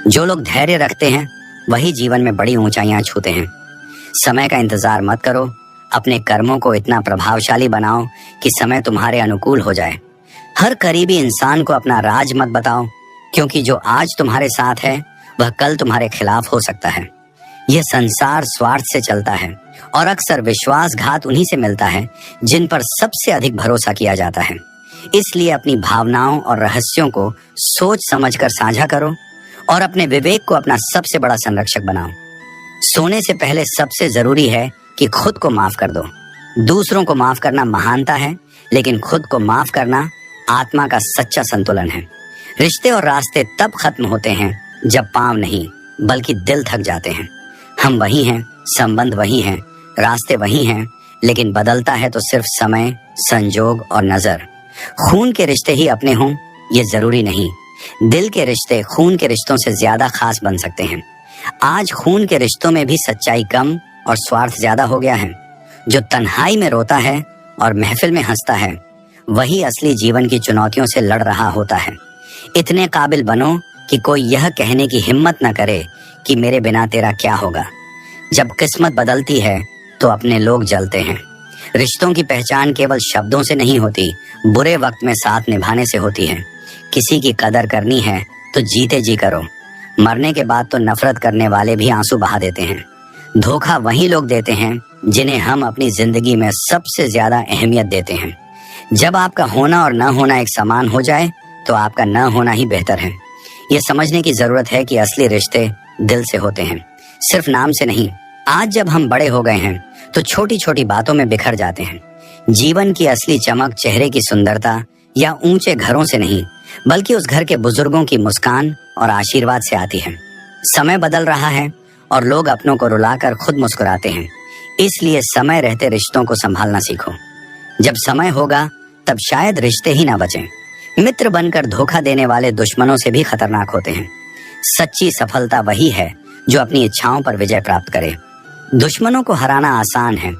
जो लोग धैर्य रखते हैं वही जीवन में बड़ी ऊंचाइयां छूते हैं। समय का इंतजार मत करो, अपने कर्मों को इतना प्रभावशाली बनाओ कि समय तुम्हारे अनुकूल हो जाए। हर करीबी इंसान को अपना राज मत बताओ, क्योंकि जो आज तुम्हारे साथ है वह कल तुम्हारे खिलाफ हो सकता है। यह संसार स्वार्थ से चलता है और अक्सर विश्वासघात उन्हीं से मिलता है जिन पर सबसे अधिक भरोसा किया जाता है। इसलिए अपनी भावनाओं और रहस्यों को सोच समझकर साझा करो और अपने विवेक को अपना सबसे बड़ा संरक्षक बनाओ। सोने से पहले सबसे जरूरी है कि खुद को माफ कर दो। दूसरों को माफ करना महानता है, लेकिन खुद को माफ करना आत्मा का सच्चा संतुलन है। रिश्ते और रास्ते तब खत्म होते हैं जब पांव नहीं बल्कि दिल थक जाते हैं। हम वही हैं, संबंध वही हैं, रास्ते वही हैं, लेकिन बदलता है तो सिर्फ समय, संजोग और नजर। खून के रिश्ते ही अपने हों ये जरूरी नहीं। दिल के रिश्ते खून के रिश्तों से ज्यादा खास बन सकते हैं। आज खून के रिश्तों में भी सच्चाई कम और स्वार्थ ज्यादा हो गया है। जो तन्हाई में रोता है और महफिल में हंसता है वही असली जीवन की चुनौतियों से लड़ रहा होता है। इतने काबिल बनो कि कोई यह कहने की हिम्मत न करे कि मेरे बिना तेरा क्या होगा। जब किस्मत बदलती है तो अपने लोग जलते हैं। रिश्तों की पहचान केवल शब्दों से नहीं होती, बुरे वक्त में साथ निभाने से होती है। किसी की कदर करनी है तो जीते जी करो। मरने के बाद तो नफरत करने वाले भी आंसू बहा देते हैं। धोखा वही लोग देते हैं जिन्हें हम अपनी जिंदगी में सबसे ज्यादा अहमियत देते हैं। जब आपका होना और न होना एक समान हो जाए तो आपका न होना ही बेहतर है। ये समझने की जरूरत है कि असली रिश्ते दिल से होते हैं, सिर्फ नाम से नहीं। आज जब हम बड़े हो गए हैं तो छोटी छोटी बातों में बिखर जाते हैं। जीवन की असली चमक चेहरे की सुंदरता या ऊंचे घरों से नहीं, बल्कि उस घर के बुजुर्गों की मुस्कान और आशीर्वाद से आती है। समय बदल रहा है और लोग अपनों को रुलाकर खुद मुस्कुराते हैं। इसलिए समय रहते रिश्तों को संभालना सीखो। जब समय होगा तब शायद रिश्ते ही ना बचें। मित्र बनकर धोखा देने वाले दुश्मनों से भी खतरनाक होते हैं। सच्ची सफलता वही है जो अपनी इच्छाओं पर विजय प्राप्त करे। दुश्मनों को हराना आसान है,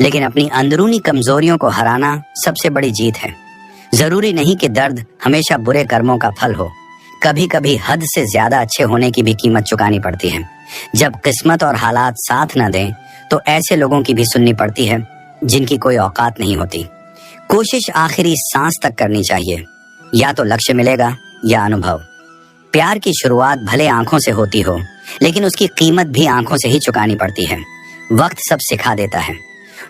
लेकिन अपनी अंदरूनी कमजोरियों को हराना सबसे बड़ी जीत है। जरूरी नहीं कि दर्द हमेशा बुरे कर्मों का फल हो। कभी कभी हद से ज्यादा अच्छे होने की भी कीमत चुकानी पड़ती है। जब किस्मत और हालात साथ न दें तो ऐसे लोगों की भी सुननी पड़ती है जिनकी कोई औकात नहीं होती। कोशिश आखिरी सांस तक करनी चाहिए। या तो लक्ष्य मिलेगा या अनुभव। प्यार की शुरुआत भले आंखों से होती हो, लेकिन उसकी कीमत भी आंखों से ही चुकानी पड़ती है। वक्त सब सिखा देता है।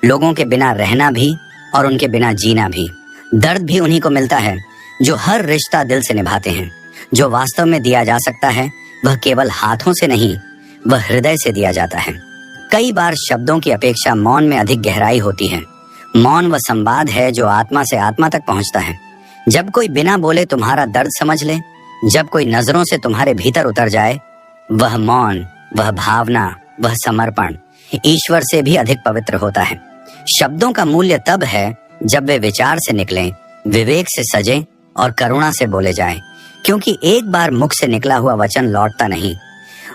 लोगों के बिना रहना भी और उनके बिना जीना भी। दर्द भी उन्हीं को मिलता है जो हर रिश्ता दिल से निभाते हैं। जो वास्तव में दिया जा सकता है वह केवल हाथों से नहीं, वह हृदय से दिया जाता है। कई बार शब्दों की अपेक्षा मौन में अधिक गहराई होती है। मौन वह संवाद है जो आत्मा से आत्मा तक पहुंचता है। जब कोई बिना बोले तुम्हारा दर्द समझ ले, जब कोई नजरों से तुम्हारे भीतर उतर जाए, वह मौन, वह भावना, वह समर्पण ईश्वर से भी अधिक पवित्र होता है। शब्दों का मूल्य तब है जब वे विचार से निकलें, विवेक से सजे और करुणा से बोले जाएं, क्योंकि एक बार मुख से निकला हुआ वचन लौटता नहीं।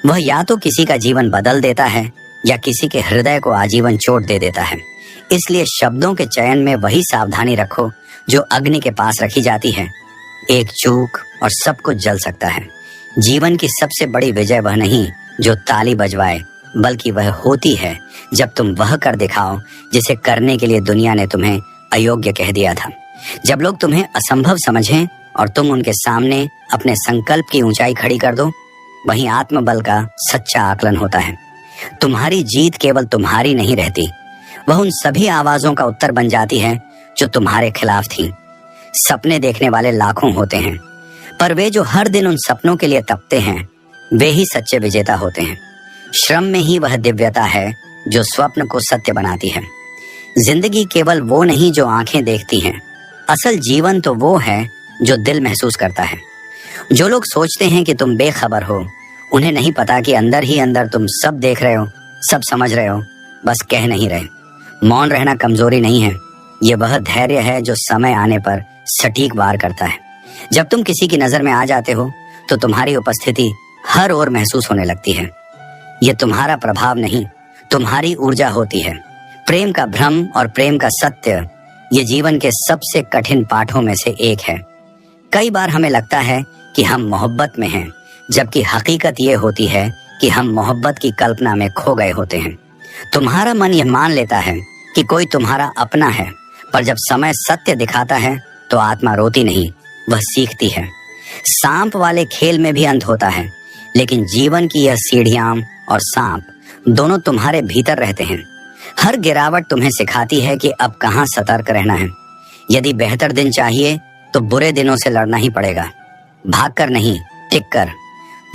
वह या तो किसी का जीवन बदल देता है या किसी के हृदय को आजीवन चोट दे देता है। इसलिए शब्दों के चयन में वही सावधानी रखो जो अग्नि के पास रखी जाती है। एक चूक और सब कुछ जल सकता है। जीवन की सबसे बड़ी विजय वह नहीं जो ताली बजवाए, बल्कि वह होती है जब तुम वह कर दिखाओ जिसे करने के लिए दुनिया ने तुम्हें अयोग्य कह दिया था। जब लोग तुम्हें असंभव समझें और तुम उनके सामने अपने संकल्प की ऊंचाई खड़ी कर दो, वही आत्मबल का सच्चा आकलन होता है। तुम्हारी जीत केवल तुम्हारी नहीं रहती, वह उन सभी आवाजों का उत्तर बन जाती है जो तुम्हारे खिलाफ थी। सपने देखने वाले लाखों होते हैं, पर वे जो हर दिन उन सपनों के लिए तपते हैं वे ही सच्चे विजेता होते हैं। श्रम में ही वह दिव्यता है जो स्वप्न को सत्य बनाती है। जिंदगी केवल वो नहीं जो आंखें देखती हैं, असल जीवन तो वो है जो दिल महसूस करता है। जो लोग सोचते हैं कि तुम बेखबर हो, उन्हें नहीं पता कि अंदर ही अंदर तुम सब देख रहे हो, सब समझ रहे हो, बस कह नहीं रहे। मौन रहना कमजोरी नहीं है, ये वह धैर्य है जो समय आने पर सटीक वार करता है। जब तुम किसी की नजर में आ जाते हो तो तुम्हारी उपस्थिति हर ओर महसूस होने लगती है। ये तुम्हारा प्रभाव नहीं, तुम्हारी ऊर्जा होती है। प्रेम का भ्रम और प्रेम का सत्य ये जीवन के सबसे कठिन पाठों में से एक है। कई बार हमें लगता है कि हम मोहब्बत में हैं, जबकि हकीकत ये होती है कि हम मोहब्बत की कल्पना में खो गए होते हैं। तुम्हारा मन यह मान लेता है कि कोई तुम्हारा अपना है, पर जब समय सत्य दिखाता है तो आत्मा रोती नहीं, वह सीखती है। सांप वाले खेल में भी अंत होता है, लेकिन जीवन की यह सीढ़ियां और सांप दोनों तुम्हारे भीतर रहते हैं। हर गिरावट तुम्हें सिखाती है कि अब कहाँ सतर्क रहना है। यदि बेहतर दिन चाहिए तो बुरे दिनों से लड़ना ही पड़ेगा, भागकर नहीं, टिक कर।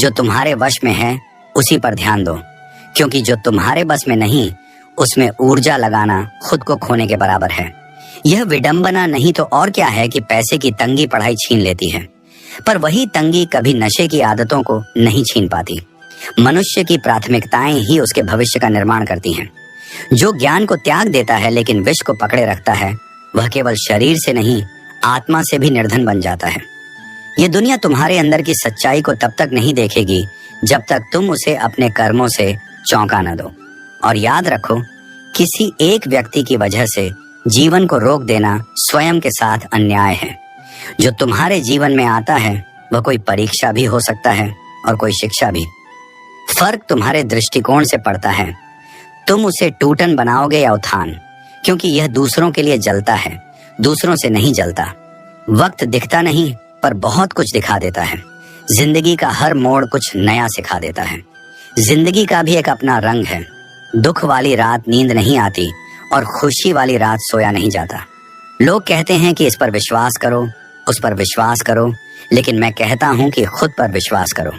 जो तुम्हारे वश में है उसी पर ध्यान दो, क्योंकि जो तुम्हारे बस में नहीं उसमें ऊर्जा लगाना खुद को खोने के बराबर है। यह विडंबना नहीं तो और क्या है कि पैसे की तंगी पढ़ाई छीन लेती है, पर वही तंगी कभी नशे की आदतों को नहीं छीन पाती। मनुष्य की प्राथमिकताएं ही उसके भविष्य का निर्माण करती हैं। जो ज्ञान को त्याग देता है लेकिन विष को पकड़े रखता है, वह केवल शरीर से नहीं आत्मा से भी निर्धन बन जाता है। ये दुनिया तुम्हारे अंदर की सच्चाई को तब तक नहीं देखेगी जब तक तुम उसे अपने कर्मों से चौंका न दो। और याद रखो, किसी एक व्यक्ति की वजह से जीवन को रोक देना स्वयं के साथ अन्याय है। जो तुम्हारे जीवन में आता है वह कोई परीक्षा भी हो सकता है और कोई शिक्षा भी। फर्क तुम्हारे दृष्टिकोण से पड़ता है। तुम उसे टूटन बनाओगे या उत्थान, क्योंकि यह दूसरों के लिए जलता है, दूसरों से नहीं जलता। वक्त दिखता नहीं पर बहुत कुछ दिखा देता है। जिंदगी का हर मोड़ कुछ नया सिखा देता है। जिंदगी का भी एक अपना रंग है। दुख वाली रात नींद नहीं आती और खुशी वाली रात सोया नहीं जाता। लोग कहते हैं कि इस पर विश्वास करो, उस पर विश्वास करो, लेकिन मैं कहता हूं कि खुद पर विश्वास करो।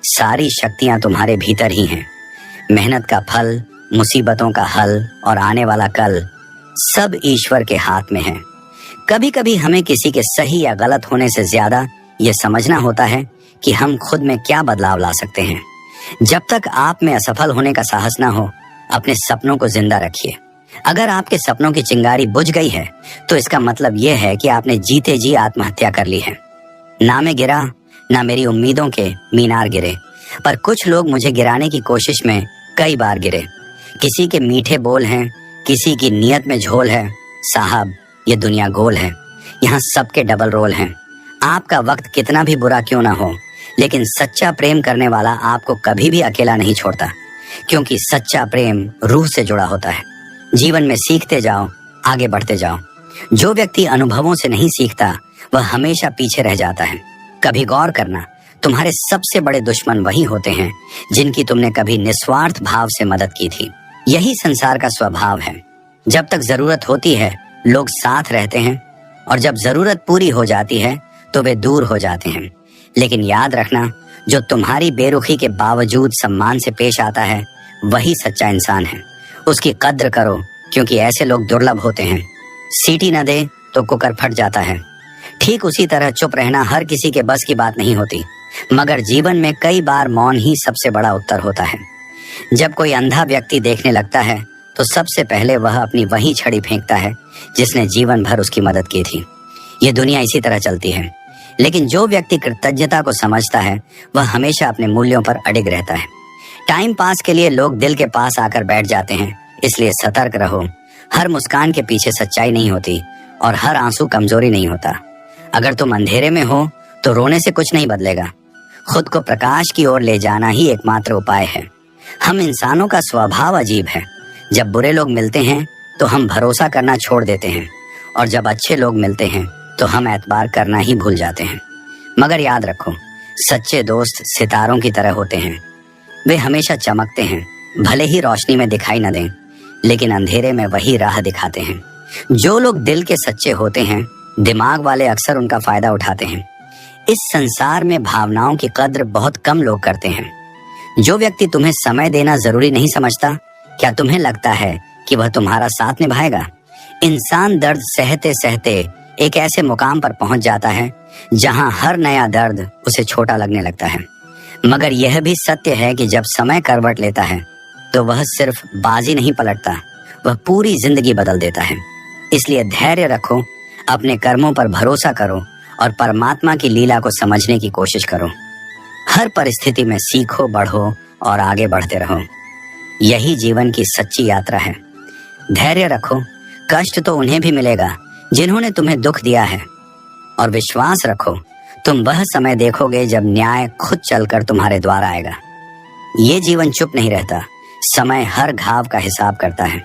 सारी शक्तियां तुम्हारे भीतर ही हैं। मेहनत का फल, मुसीबतों का हल और आने वाला कल सब ईश्वर के हाथ में है। कभी कभी हमें किसी के सही या गलत होने से ज्यादा ये समझना होता है कि हम खुद में क्या बदलाव ला सकते हैं। जब तक आप में असफल होने का साहस ना हो, अपने सपनों को जिंदा रखिए। अगर आपके सपनों की चिंगारी बुझ गई है तो इसका मतलब यह है कि आपने जीते जी आत्महत्या कर ली है। ना मैं गिरा, ना मेरी उम्मीदों के मीनार गिरे, पर कुछ लोग मुझे गिराने की कोशिश में कई बार गिरे। किसी के मीठे बोल हैं, किसी की नीयत में झोल है। साहब, ये दुनिया गोल है, यहाँ सबके डबल रोल हैं। आपका वक्त कितना भी बुरा क्यों ना हो, लेकिन सच्चा प्रेम करने वाला आपको कभी भी अकेला नहीं छोड़ता, क्योंकि सच्चा प्रेम रूह से जुड़ा होता है। जीवन में सीखते जाओ, आगे बढ़ते जाओ। जो व्यक्ति अनुभवों से नहीं सीखता वह हमेशा पीछे रह जाता है। कभी गौर करना, तुम्हारे सबसे बड़े दुश्मन वही होते हैं जिनकी तुमने कभी निस्वार्थ भाव से मदद की थी। यही संसार का स्वभाव है। जब तक जरूरत होती है लोग साथ रहते हैं, और जब जरूरत पूरी हो जाती है तो वे दूर हो जाते हैं। लेकिन याद रखना, जो तुम्हारी बेरुखी के बावजूद सम्मान से पेश आता है वही सच्चा इंसान है। उसकी कद्र करो, क्योंकि ऐसे लोग दुर्लभ होते हैं। सीटी न दे तो कुकर फट जाता है। ठीक उसी तरह चुप रहना हर किसी के बस की बात नहीं होती, मगर जीवन में कई बार मौन ही सबसे बड़ा उत्तर होता है। जब कोई अंधा व्यक्ति देखने लगता है तो सबसे पहले वह अपनी वही छड़ी फेंकता है जिसने जीवन भर उसकी मदद की थी। ये दुनिया इसी तरह चलती है। लेकिन जो व्यक्ति कृतज्ञता को समझता है वह हमेशा अपने मूल्यों पर अडिग रहता है। टाइम पास के लिए लोग दिल के पास आकर बैठ जाते हैं, इसलिए सतर्क रहो। हर मुस्कान के पीछे सच्चाई नहीं होती और हर आंसू कमजोरी नहीं होता। अगर तुम अंधेरे में हो तो रोने से कुछ नहीं बदलेगा। खुद को प्रकाश की ओर ले जाना ही एकमात्र उपाय है। हम इंसानों का स्वभाव अजीब है। जब बुरे लोग मिलते हैं तो हम भरोसा करना छोड़ देते हैं, और जब अच्छे लोग मिलते हैं तो हम एतबार करना ही भूल जाते हैं। मगर याद रखो, सच्चे दोस्त सितारों की तरह होते हैं। वे हमेशा चमकते हैं, भले ही रोशनी में दिखाई न दें, लेकिन अंधेरे में वही राह दिखाते हैं। जो लोग दिल के सच्चे होते हैं, दिमाग वाले अक्सर उनका फायदा उठाते हैं। इस संसार में भावनाओं की कद्र बहुत कम लोग करते हैं। जो व्यक्ति तुम्हें समय देना जरूरी नहीं समझता, क्या तुम्हें लगता है कि वह तुम्हारा साथ निभाएगा? इंसान दर्द सहते सहते एक ऐसे मुकाम पर पहुंच जाता है जहां हर नया दर्द उसे छोटा लगने लगता है। मगर यह भी सत्य है कि जब समय करवट लेता है तो वह सिर्फ बाजी नहीं पलटता, वह पूरी जिंदगी बदल देता है। इसलिए धैर्य रखो, अपने कर्मों पर भरोसा करो और परमात्मा की लीला को समझने की कोशिश करो। हर परिस्थिति में सीखो, बढ़ो और आगे बढ़ते रहो। यही जीवन की सच्ची यात्रा है। धैर्य रखो, कष्ट तो उन्हें भी मिलेगा जिन्होंने तुम्हें दुख दिया है, और विश्वास रखो, तुम वह समय देखोगे जब न्याय खुद चलकर तुम्हारे द्वार आएगा। ये जीवन चुप नहीं रहता, समय हर घाव का हिसाब करता है।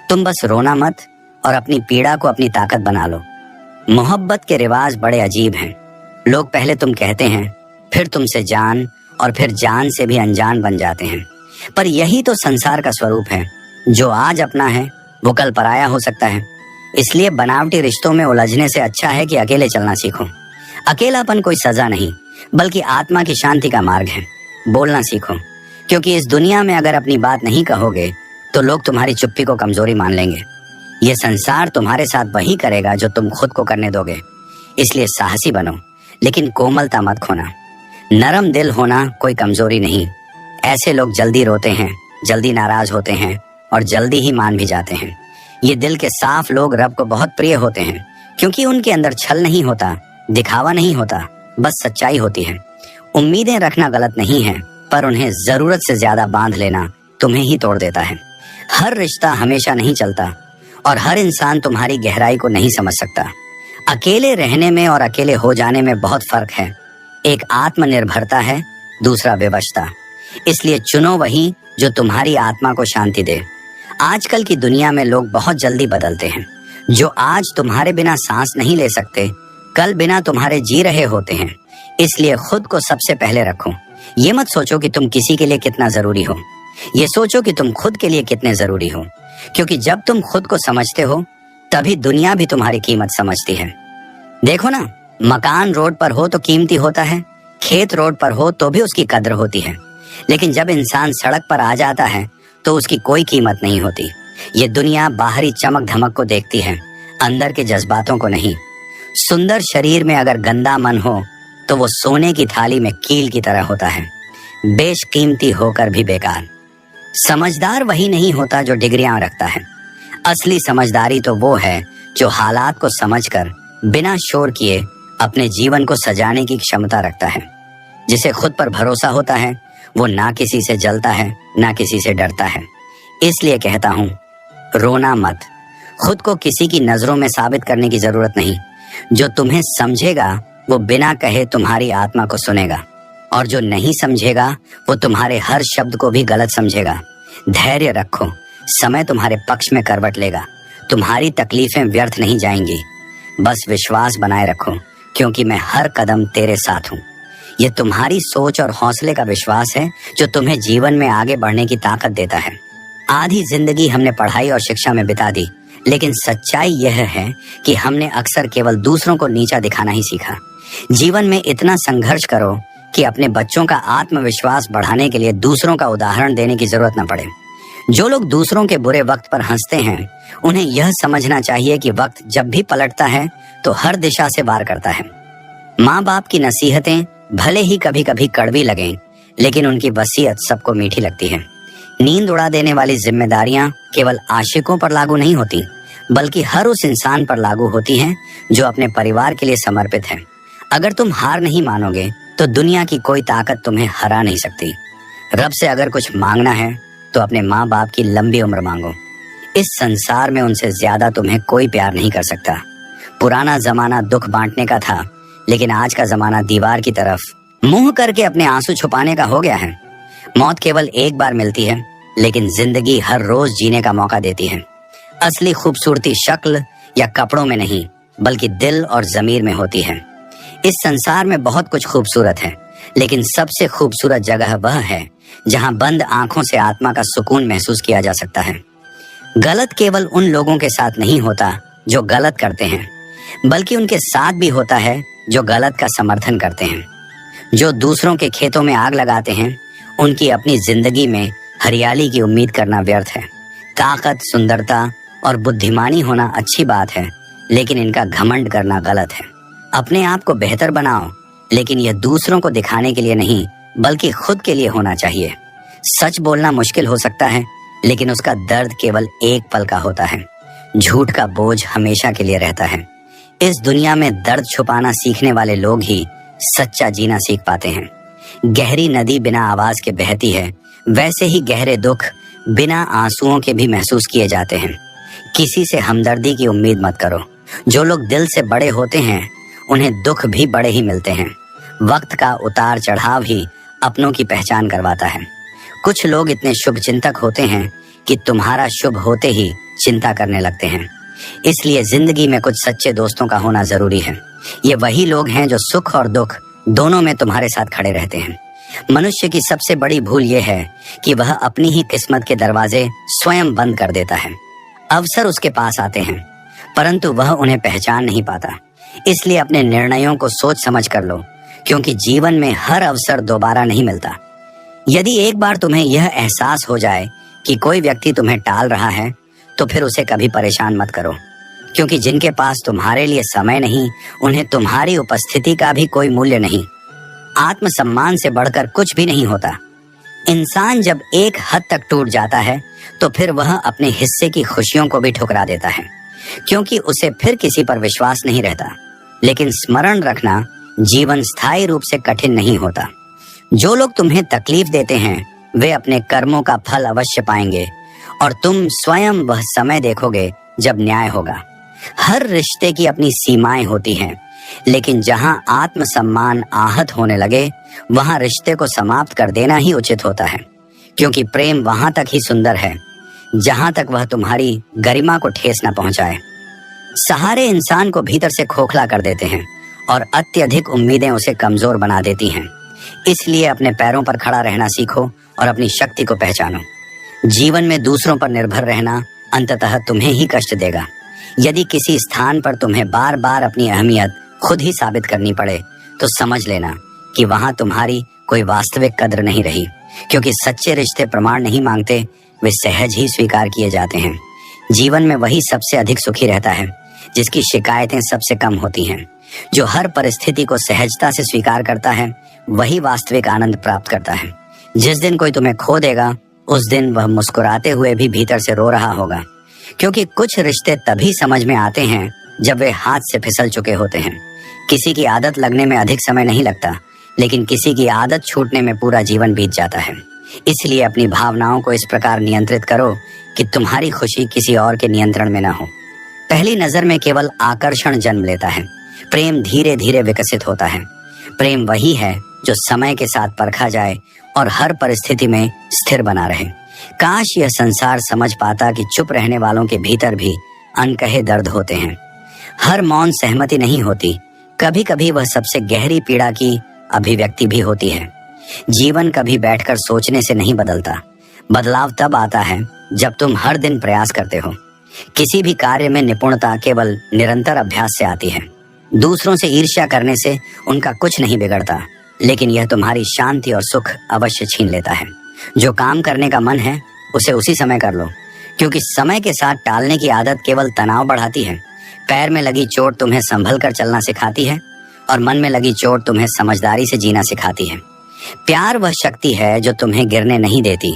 तुम बस रोना मत और अपनी पीड़ा को अपनी ताकत बना लो। मोहब्बत के रिवाज बड़े अजीब हैं। लोग पहले तुम कहते हैं, फिर तुमसे जान और फिर जान से भी अनजान बन जाते हैं। पर यही तो संसार का स्वरूप है। जो आज अपना है वो कल पराया हो सकता है। इसलिए बनावटी रिश्तों में उलझने से अच्छा है कि अकेले चलना सीखो। अकेलापन कोई सजा नहीं, बल्कि आत्मा की शांति का मार्ग है। बोलना सीखो, क्योंकि इस दुनिया में अगर अपनी बात नहीं कहोगे तो लोग तुम्हारी चुप्पी को कमजोरी मान लेंगे। ये संसार तुम्हारे साथ वही करेगा जो तुम खुद को करने दोगे। इसलिए साहसी बनो, लेकिन कोमलता मत खोना। नरम दिल होना कोई कमजोरी नहीं। ऐसे लोग जल्दी रोते हैं, जल्दी नाराज होते हैं और जल्दी ही मान भी जाते हैं। ये दिल के साफ लोग रब को बहुत प्रिय होते हैं, क्योंकि उनके अंदर छल नहीं होता, दिखावा नहीं होता, बस सच्चाई होती है। उम्मीदें रखना गलत नहीं है, पर उन्हें जरूरत से ज्यादा बांध लेना तुम्हें ही तोड़ देता है। हर रिश्ता हमेशा नहीं चलता और हर इंसान तुम्हारी गहराई को नहीं समझ सकता। अकेले रहने में और अकेले हो जाने में बहुत फर्क है। एक आत्मनिर्भरता है, दूसरा विवशता। इसलिए चुनो वही जो तुम्हारी आत्मा को शांति दे। आजकल की दुनिया में लोग बहुत जल्दी बदलते हैं। जो आज तुम्हारे बिना सांस नहीं ले सकते, कल बिना तुम्हारे जी रहे होते हैं। इसलिए खुद को सबसे पहले रखो। ये मत सोचो कि तुम किसी के लिए कितना जरूरी हो, ये सोचो कि तुम खुद के लिए कितने जरूरी हो। क्योंकि जब तुम खुद को समझते हो तभी दुनिया भी तुम्हारी कीमत समझती है। देखो ना, मकान रोड पर हो तो कीमती होता है, खेत रोड पर हो तो भी उसकी कद्र होती है। लेकिन जब इंसान सड़क पर आ जाता है तो उसकी कोई कीमत नहीं होती। ये दुनिया बाहरी चमक धमक को देखती है, अंदर के जज्बातों को नहीं। सुंदर शरीर में अगर गंदा मन हो तो वो सोने की थाली में कील की तरह होता है, बेशकीमती होकर भी बेकार। समझदार वही नहीं होता जो डिग्रियां रखता है। असली समझदारी तो वो है जो हालात को समझकर बिना शोर किए अपने जीवन को सजाने की क्षमता रखता है। जिसे खुद पर भरोसा होता है वो ना किसी से जलता है, ना किसी से डरता है। इसलिए कहता हूँ, रोना मत। खुद को किसी की नजरों में साबित करने की जरूरत नहीं। जो तुम्हें समझेगा वो बिना कहे तुम्हारी आत्मा को सुनेगा, और जो नहीं समझेगा वो तुम्हारे हर शब्द को भी गलत समझेगा। धैर्य रखो, समय तुम्हारे पक्ष में करवट लेगा। तुम्हारी तकलीफें व्यर्थ नहीं जाएंगी। बस विश्वास बनाए रखो, क्योंकि मैं हर कदम तेरे साथ हूँ। ये तुम्हारी सोच और हौसले का विश्वास है जो तुम्हें जीवन में आगे बढ़ने की ताकत देता है। आधी जिंदगी हमने पढ़ाई और शिक्षा में बिता दी, लेकिन सच्चाई यह है कि हमने अक्सर केवल दूसरों को नीचा दिखाना ही सीखा। जीवन में इतना संघर्ष करो कि अपने बच्चों का आत्मविश्वास बढ़ाने के लिए दूसरों का उदाहरण देने की जरूरत न पड़े। जो लोग दूसरों के बुरे वक्त पर हंसते हैं, उन्हें यह समझना चाहिए कि वक्त जब भी पलटता है तो हर दिशा से वार करता है। माँ बाप की नसीहतें भले ही कभी कभी कड़वी लगें, लेकिन उनकी वसीयत सबको मीठी लगती है। नींद उड़ा देने वाली जिम्मेदारियां केवल आशिकों पर लागू नहीं होती, बल्कि हर उस इंसान पर लागू होती हैं जो अपने परिवार के लिए समर्पित है। अगर तुम हार नहीं मानोगे तो दुनिया की कोई ताकत तुम्हें हरा नहीं सकती। रब से अगर कुछ मांगना है तो अपने माँ बाप की लंबी उम्र मांगो। इस संसार में उनसे ज्यादा तुम्हें कोई प्यार नहीं कर सकता। पुराना जमाना दुख बांटने का था, लेकिन आज का जमाना दीवार की तरफ मुंह करके अपने आंसू छुपाने का हो गया है। मौत केवल एक बार मिलती है, लेकिन जिंदगी हर रोज जीने का मौका देती है। असली खूबसूरती शक्ल या कपड़ों में नहीं, बल्कि दिल और जमीर में होती है। इस संसार में बहुत कुछ खूबसूरत है, लेकिन सबसे खूबसूरत जगह वह है जहां बंद आंखों से आत्मा का सुकून महसूस किया जा सकता है। गलत केवल उन लोगों के साथ नहीं होता जो गलत करते हैं, बल्कि उनके साथ भी होता है जो गलत का समर्थन करते हैं। जो दूसरों के खेतों में आग लगाते हैं, उनकी अपनी जिंदगी में हरियाली की उम्मीद करना व्यर्थ है। ताकत, सुंदरता और बुद्धिमानी होना अच्छी बात है, लेकिन इनका घमंड करना गलत है। अपने आप को बेहतर बनाओ, लेकिन यह दूसरों को दिखाने के लिए नहीं, बल्कि खुद के लिए होना चाहिए। सच बोलना मुश्किल हो सकता है, लेकिन उसका दर्द केवल एक पल का होता है। झूठ का बोझ हमेशा के लिए रहता है। इस दुनिया में दर्द छुपाना सीखने वाले लोग ही सच्चा जीना सीख पाते हैं। गहरी नदी बिना आवाज के बहती है, वैसे ही गहरे दुख बिना आंसुओं के भी महसूस किए जाते हैं। किसी से हमदर्दी की उम्मीद मत करो। जो लोग दिल से बड़े होते हैं उन्हें दुख भी बड़े ही मिलते हैं। वक्त का उतार चढ़ाव ही अपनों की पहचान करवाता है। कुछ लोग इतने शुभ चिंतक होते हैं कि तुम्हारा शुभ होते ही चिंता करने लगते हैं। इसलिए जिंदगी में कुछ सच्चे दोस्तों का होना जरूरी है। ये वही लोग हैं जो सुख और दुख दोनों में तुम्हारे साथ खड़े रहते हैं। मनुष्य की सबसे बड़ी भूल यह है कि वह अपनी ही किस्मत के दरवाजे स्वयं बंद कर देता है। अवसर उसके पास आते हैं परंतु वह उन्हें पहचान नहीं पाता। इसलिए अपने निर्णयों को सोच समझ कर लो, क्योंकि जीवन में हर अवसर दोबारा नहीं मिलता। यदि एक बार तुम्हें यह एहसास हो जाए कि कोई व्यक्ति तुम्हें टाल रहा है तो फिर उसे कभी परेशान मत करो, क्योंकि जिनके पास तुम्हारे लिए समय नहीं, उन्हें तुम्हारी उपस्थिति का भी कोई मूल्य नहीं। आत्मसम्मान से बढ़कर कुछ भी नहीं होता। इंसान जब एक हद तक टूट जाता है तो फिर वह अपने हिस्से की खुशियों को भी ठुकरा देता है, क्योंकि उसे फिर किसी पर विश्वास नहीं रहता। लेकिन स्मरण रखना, जीवन स्थायी रूप से कठिन नहीं होता। जो लोग तुम्हें तकलीफ देते हैं वे अपने कर्मों का फल अवश्य पाएंगे और तुम स्वयं वह समय देखोगे जब न्याय होगा। हर रिश्ते की अपनी सीमाएं होती हैं, लेकिन जहां आत्मसम्मान आहत होने लगे वहां रिश्ते को समाप्त कर देना ही उचित होता है, क्योंकि प्रेम वहां तक ही सुंदर है जहां तक वह तुम्हारी गरिमा को ठेस न पहुंचाए। सहारे इंसान को भीतर से खोखला कर देते हैं और अत्यधिक उम्मीदें उसे कमजोर बना देती हैं। इसलिए अपने पैरों पर खड़ा रहना सीखो और अपनी शक्ति को पहचानो। जीवन में दूसरों पर निर्भर रहना अंततः तुम्हें ही कष्ट देगा। यदि किसी स्थान पर तुम्हें बार बार अपनी अहमियत खुद ही साबित करनी पड़े तो समझ लेना कि वहां तुम्हारी कोई वास्तविक कद्र नहीं रही, क्योंकि सच्चे रिश्ते प्रमाण नहीं मांगते, वे सहज ही स्वीकार किए जाते हैं। जीवन में वही सबसे अधिक सुखी रहता है जिसकी शिकायतें सबसे कम होती हैं। जो हर परिस्थिति को सहजता से स्वीकार करता है वही वास्तविक आनंद प्राप्त करता है। जिस दिन कोई तुम्हें खो देगा उस दिन वह मुस्कुराते हुए भी भीतर से रो रहा होगा, क्योंकि कुछ रिश्ते तभी समझ में आते हैं जब वे हाथ से फिसल चुके होते हैं। किसी की आदत लगने में अधिक समय नहीं लगता, लेकिन किसी की आदत छूटने में पूरा जीवन बीत जाता है। इसलिए अपनी भावनाओं को इस प्रकार नियंत्रित करो कि तुम्हारी खुशी किसी और के नियंत्रण में न हो। पहली नजर में केवल आकर्षण जन्म लेता है, प्रेम धीरे धीरे विकसित होता है। प्रेम वही है जो समय के साथ परखा जाए और हर परिस्थिति में स्थिर बना रहे। काश यह संसार समझ पाता कि चुप रहने वालों के भीतर भी अनकहे दर्द होते हैं। हर मौन सहमति नहीं होती, कभी कभी वह सबसे गहरी पीड़ा की अभिव्यक्ति भी होती है। जीवन कभी बैठकर सोचने से नहीं बदलता, बदलाव तब आता है जब तुम हर दिन प्रयास करते हो। किसी भी कार्य में निपुणता केवल निरंतर अभ्यास से आती है। दूसरों से ईर्ष्या करने से उनका कुछ नहीं बिगड़ता, लेकिन यह तुम्हारी शांति और सुख अवश्य छीन लेता है। जो काम करने का मन है उसे उसी समय कर लो, क्योंकि समय के साथ टालने की आदत केवल तनाव बढ़ाती है। पैर में लगी चोट तुम्हें संभल कर चलना सिखाती है और मन में लगी चोट तुम्हें समझदारी से जीना सिखाती है। प्यार वह शक्ति है जो तुम्हें गिरने नहीं देती,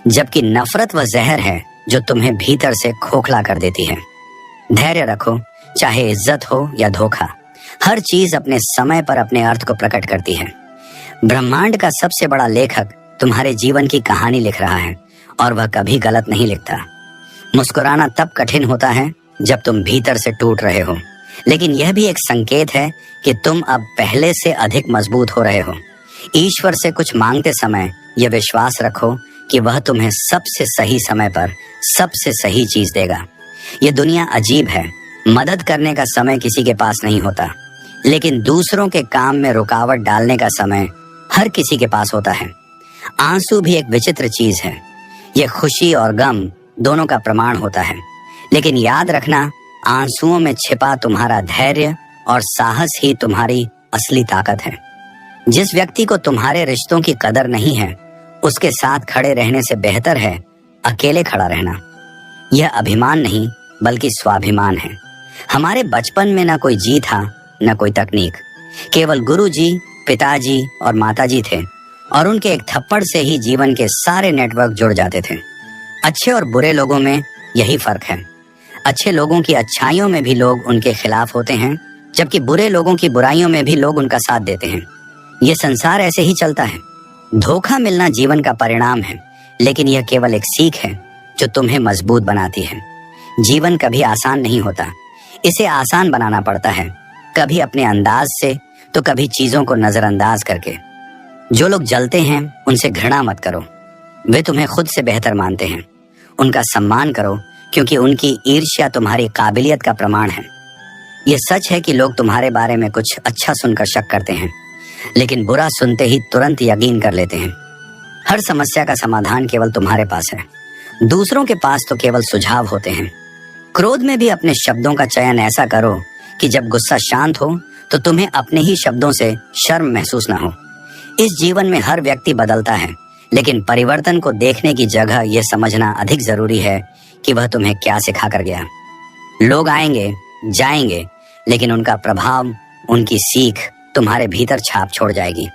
जबकि नफरत वह जहर है जो तुम्हें भीतर से खोखला कर देती है। धैर्य रखो, चाहे इज्जत हो या धोखा, हर चीज अपने समय पर अपने अर्थ को प्रकट करती है। ब्रह्मांड का सबसे बड़ा लेखक तुम्हारे जीवन की कहानी लिख रहा है और वह कभी गलत नहीं लिखता। मुस्कुराना तब कठिन होता है जब तुम भीतर से टूट रहे हो, लेकिन यह भी एक संकेत है कि तुम अब पहले से अधिक मजबूत हो रहे हो। ईश्वर से कुछ मांगते समय यह विश्वास रखो कि वह तुम्हें सबसे सही समय पर सबसे सही चीज देगा। यह दुनिया अजीब है, मदद करने का समय किसी के पास नहीं होता, लेकिन दूसरों के काम में रुकावट डालने का समय हर किसी के पास होता है। आंसू भी एक विचित्र चीज है, यह खुशी और गम दोनों का प्रमाण होता है, लेकिन याद रखना, आंसुओं में छिपा तुम्हारा धैर्य और साहस ही तुम्हारी असली ताकत है। जिस व्यक्ति को तुम्हारे रिश्तों की कदर नहीं है उसके साथ खड़े रहने से बेहतर है अकेले खड़ा रहना। यह अभिमान नहीं बल्कि स्वाभिमान है। हमारे बचपन में न कोई जी था न कोई तकनीक, केवल गुरुजी, पिताजी और माताजी थे, और उनके एक थप्पड़ से ही जीवन के सारे नेटवर्क जुड़ जाते थे। अच्छे और बुरे लोगों में यही फर्क है। अच्छे लोगों की अच्छाइयों में भी लोग उनके खिलाफ होते हैं, जबकि बुरे लोगों की बुराइयों में भी लोग उनका साथ देते हैं। यह संसार ऐसे ही चलता है। धोखा मिलना जीवन का परिणाम है, लेकिन यह केवल एक सीख है जो तुम्हें मजबूत बनाती है। जीवन कभी आसान नहीं होता, इसे आसान बनाना पड़ता है। कभी अपने अंदाज से तो कभी चीजों को नजरअंदाज करके। जो लोग जलते हैं उनसे घृणा मत करो, वे तुम्हें खुद से बेहतर मानते हैं। उनका सम्मान करो क्योंकि उनकी ईर्ष्या तुम्हारी काबिलियत का प्रमाण है। यह सच है कि लोग तुम्हारे बारे में कुछ अच्छा सुनकर शक करते हैं, लेकिन बुरा सुनते ही तुरंत यकीन कर लेते हैं। हर समस्या का समाधान केवल तुम्हारे पास है, दूसरों के पास तो केवल सुझाव होते हैं। क्रोध में भी अपने शब्दों का चयन ऐसा करो कि जब गुस्सा शांत हो तो तुम्हें अपने ही शब्दों से शर्म महसूस न हो। इस जीवन में हर व्यक्ति बदलता है, लेकिन परिवर्तन को देखने की जगह यह समझना अधिक जरूरी है कि वह तुम्हें क्या सिखा कर गया। लोग आएंगे जाएंगे, लेकिन उनका प्रभाव, उनकी सीख तुम्हारे भीतर छाप छोड़ जाएगी।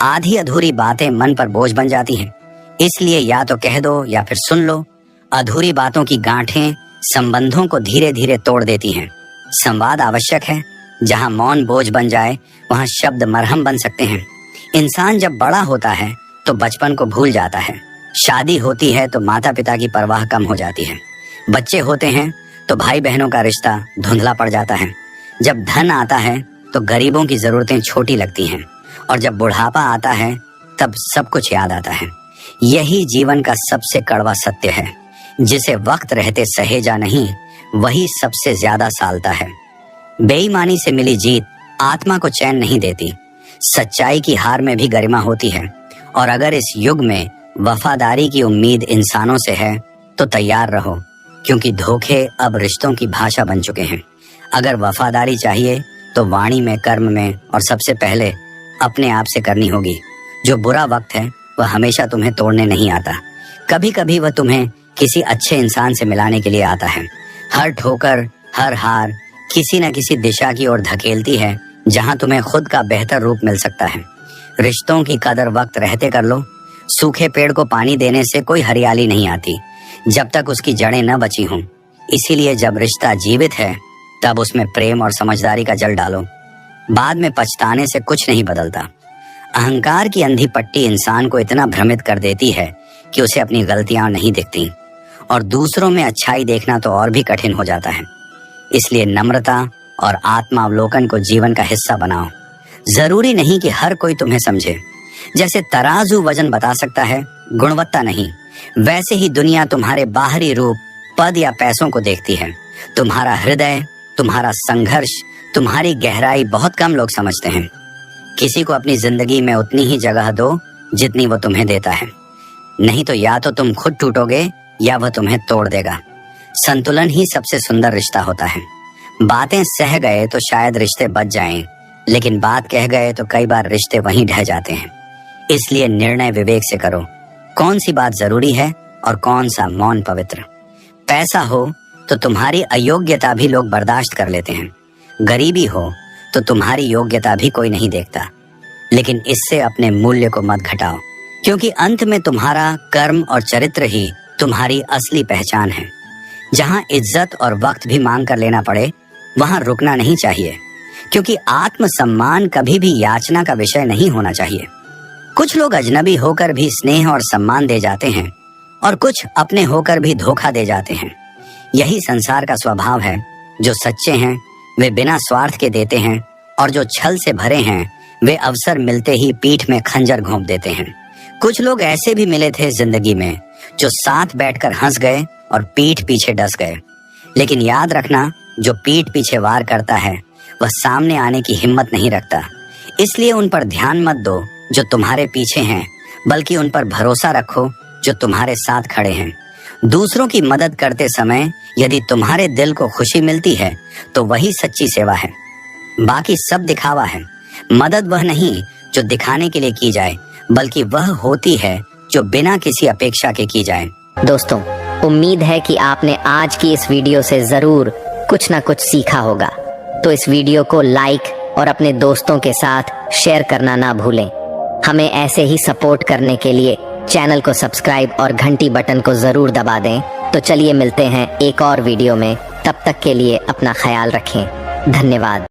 आधी अधूरी बातें मन पर बोझ बन जाती हैं, इसलिए या तो कह दो या फिर सुन लो। अधूरी बातों की गांठें संबंधों को धीरे धीरे तोड़ देती हैं। संवाद आवश्यक है, जहां मौन बोझ बन जाए वहां शब्द मरहम बन सकते हैं। इंसान जब बड़ा होता है तो बचपन को भूल जाता है, शादी होती है तो माता पिता की परवाह कम हो जाती है, बच्चे होते हैं तो भाई बहनों का रिश्ता धुंधला पड़ जाता है, जब धन आता है तो गरीबों की जरूरतें छोटी लगती हैं, और जब बुढ़ापा आता है तब सब कुछ याद आता है। यही जीवन का सबसे कड़वा सत्य है, जिसे वक्त रहते सहेजा नहीं, वही सबसे ज्यादा सालता है। बेईमानी से मिली जीत आत्मा को चैन नहीं देती, सच्चाई की हार में भी गरिमा होती है। और अगर इस युग में वफादारी की उम्मीद इंसानों से है तो तैयार रहो, क्योंकि धोखे अब रिश्तों की भाषा बन चुके हैं। अगर वफादारी चाहिए तो वाणी में, कर्म में और सबसे पहले अपने आप से करनी होगी। जो बुरा वक्त है वह हमेशा तुम्हें तोड़ने नहीं आता, कभी कभी वह तुम्हें किसी अच्छे इंसान से मिलाने के लिए आता है। हर ठोकर, हर हार किसी न किसी दिशा की ओर धकेलती है, जहां तुम्हें खुद का बेहतर रूप मिल सकता है। रिश्तों की कदर वक्त रहते कर लो। सूखे पेड़ को पानी देने से कोई हरियाली नहीं आती जब तक उसकी जड़ें न बची हों। इसीलिए जब रिश्ता जीवित है तब उसमें प्रेम और समझदारी का जल डालो। बाद में पछताने से कुछ नहीं बदलता। अहंकार की अंधी पट्टी इंसान को इतना भ्रमित कर देती है कि उसे अपनी गलतियां नहीं दिखती, और दूसरों में अच्छाई देखना तो और भी कठिन हो जाता है। इसलिए नम्रता और आत्मावलोकन को जीवन का हिस्सा बनाओ। जरूरी नहीं कि हर कोई तुम्हें समझे। जैसे तराजू वजन बता सकता है, गुणवत्ता नहीं, वैसे ही दुनिया तुम्हारे बाहरी रूप, पद या पैसों को देखती है। तुम्हारा हृदय, तुम्हारा संघर्ष, तुम्हारी गहराई बहुत कम लोग समझते हैं। किसी को अपनी जिंदगी में उतनी ही जगह दो जितनी वो तुम्हें देता है, नहीं तो या तो तुम खुद टूटोगे या वह तुम्हें तोड़ देगा। संतुलन ही सबसे सुंदर रिश्ता होता है। बातें सह गए तो शायद रिश्ते बच जाएं, लेकिन बात कह गए तो कई बार रिश्ते वहीं ढह जाते हैं। इसलिए निर्णय विवेक से करो, कौन सी बात जरूरी है और कौन सा मौन पवित्र। पैसा हो तो तुम्हारी अयोग्यता भी लोग बर्दाश्त कर लेते हैं, गरीबी हो तो तुम्हारी योग्यता भी कोई नहीं देखता। लेकिन इससे अपने मूल्य को मत घटाओ, क्योंकि अंत में तुम्हारा कर्म और चरित्र ही तुम्हारी असली पहचान है। जहां इज्जत और वक्त भी मांग कर लेना पड़े वहां रुकना नहीं चाहिए, क्योंकि आत्मसम्मान कभी भी याचना का विषय नहीं होना चाहिए। कुछ लोग अजनबी होकर भी स्नेह और सम्मान दे जाते हैं, और कुछ अपने होकर भी धोखा दे जाते हैं। यही संसार का स्वभाव है। जो सच्चे हैं वे बिना स्वार्थ के देते हैं, और जो छल से भरे हैं वे अवसर मिलते ही पीठ में खंजर घोंप देते हैं। कुछ लोग ऐसे भी मिले थे जिंदगी में जो साथ बैठकर हंस गए और पीठ पीछे डस गए। लेकिन याद रखना, जो पीठ पीछे वार करता है वह सामने आने की हिम्मत नहीं रखता। इसलिए उन पर ध्यान मत दो जो तुम्हारे पीछे हैं, बल्कि उन पर भरोसा रखो जो तुम्हारे साथ खड़े हैं। दूसरों की मदद करते समय यदि तुम्हारे दिल को खुशी मिलती है तो वही सच्ची सेवा है। बाकी सब दिखावा है। मदद वह नहीं जो दिखाने के लिए की जाए, बल्कि वह होती है जो बिना किसी अपेक्षा के की जाए। दोस्तों, उम्मीद है कि आपने आज की इस वीडियो से जरूर कुछ ना कुछ सीखा होगा। तो इस वीडियो को लाइक और अपने दोस्तों के साथ शेयर करना ना भूलें। हमें ऐसे ही सपोर्ट करने के लिए चैनल को सब्सक्राइब और घंटी बटन को जरूर दबा दें। तो चलिए मिलते हैं एक और वीडियो में। तब तक के लिए अपना ख्याल रखें। धन्यवाद।